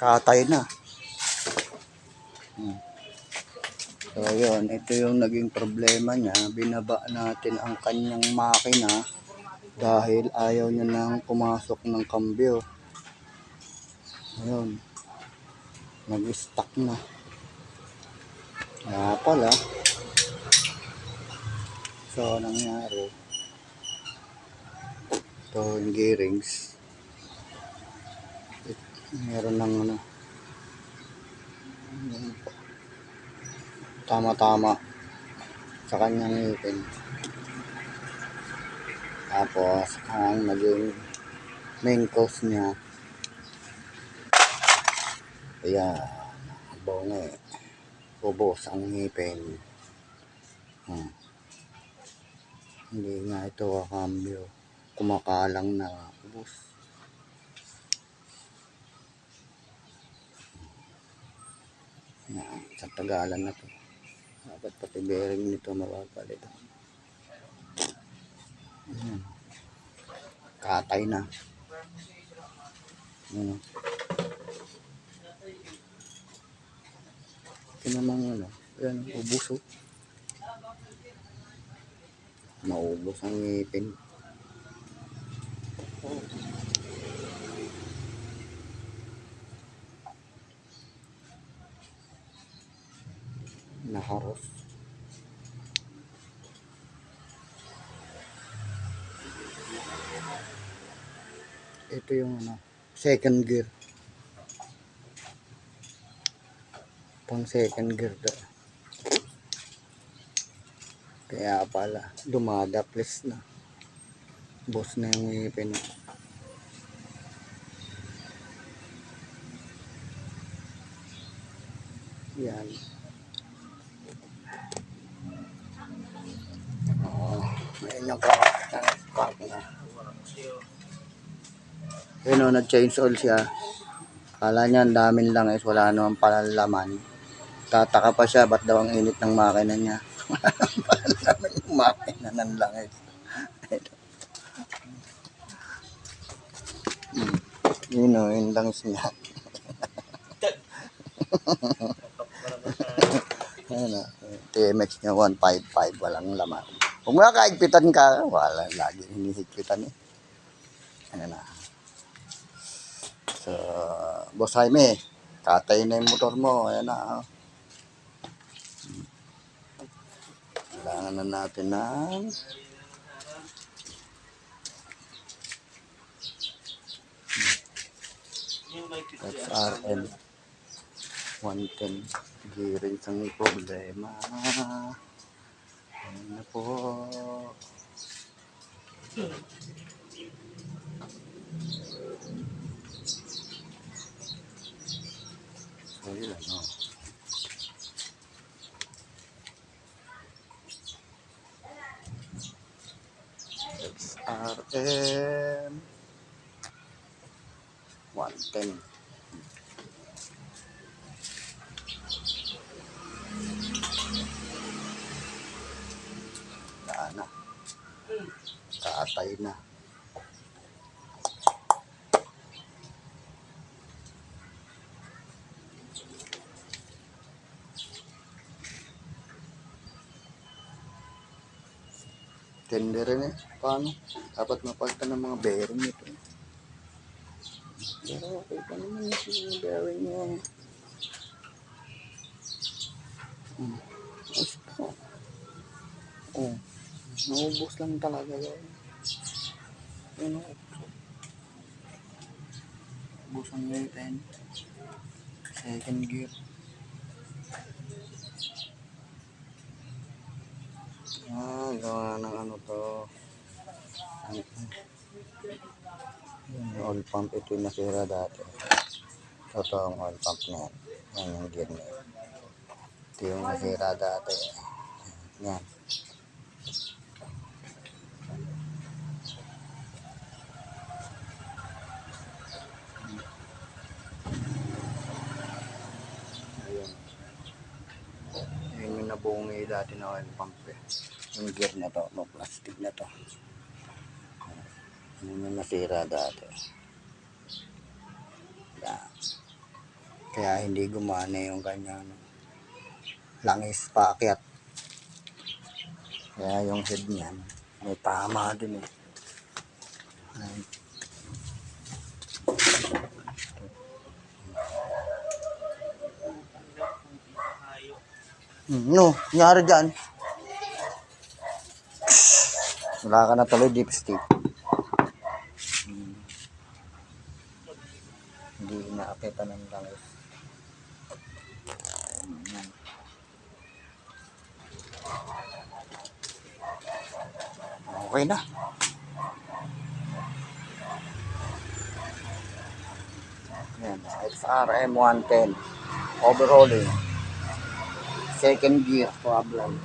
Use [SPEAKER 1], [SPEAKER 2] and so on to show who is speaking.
[SPEAKER 1] Katay na. So yun, ito yung naging problema niya. Binaba natin ang kanyang makina dahil ayaw niya nang pumasok ng kambyo. Ayun, nag-stuck na. Kaya pala, so nangyari, ito yung gearings. Meron ng ano, tama-tama sa kanyang ngipin. Tapos ang naging main cause niya, ayan, bonge, ubos ang ngipin. Hindi nga ito kakambyo, kumakalang na ubos. Yan, sa tagalan na to. Dapat pati bearing nito mapapalit. Katay na. Ito namang ano, yan, ubos oh. Maubos ang ngipin. Nakaros. Ito yung ano, second gear. Pang second gear to. Kaya pala, dumadaples na. Boss na yung ngipin. Yan. Ayan yung crack na. Yun o, nag-change oil siya. Kala niya ang daming langis, wala naman palang laman. Tataka pa siya, ba't daw ang init ng makina niya. Wala naman yung makina ng langis. Yun o, yung langis niya. Ayan o, TMX niya 155, walang laman. Kung makakaigpitan ka, wala, lagi hinihigpitan eh. Ayan na. So, Boss Jaime, katay na yung motor mo. Ayan na. Kailangan na natin ng XRM 110 gearing ang problema. Ayan na po. So yun o. XRM 110. Daan na. Katay na. Tender rin eh. Paano? Dapat mapagtan ng mga bearing nito. Pero okay pa naman yung bearing niya. Ayos pa. Oh, naubos lang talaga yun. Yun o. Ubos ang ngipin. Second gear. Gawa ng ano to. Yung oil pump, ito yung nasira dati. Ito ang oil pump na yan. Yan yung gear na yan. Ito yung nasira dati. Yan. Ayun. Ayun yung nabungi dati na oil pump eh. Yung gear na to, no plastic na to. Yun yung nasira dati. Yan. Kaya hindi gumana yung kanyang langis paakyat. Kaya yung head niyan, may tama din eh. Ayan. No, nangyari dyan. Wala ka na tuloy dipstick. Hindi inaapitan ng langis. Ayan. Okay na. Ayan, XRM 110. Overhauling. Second gear problem.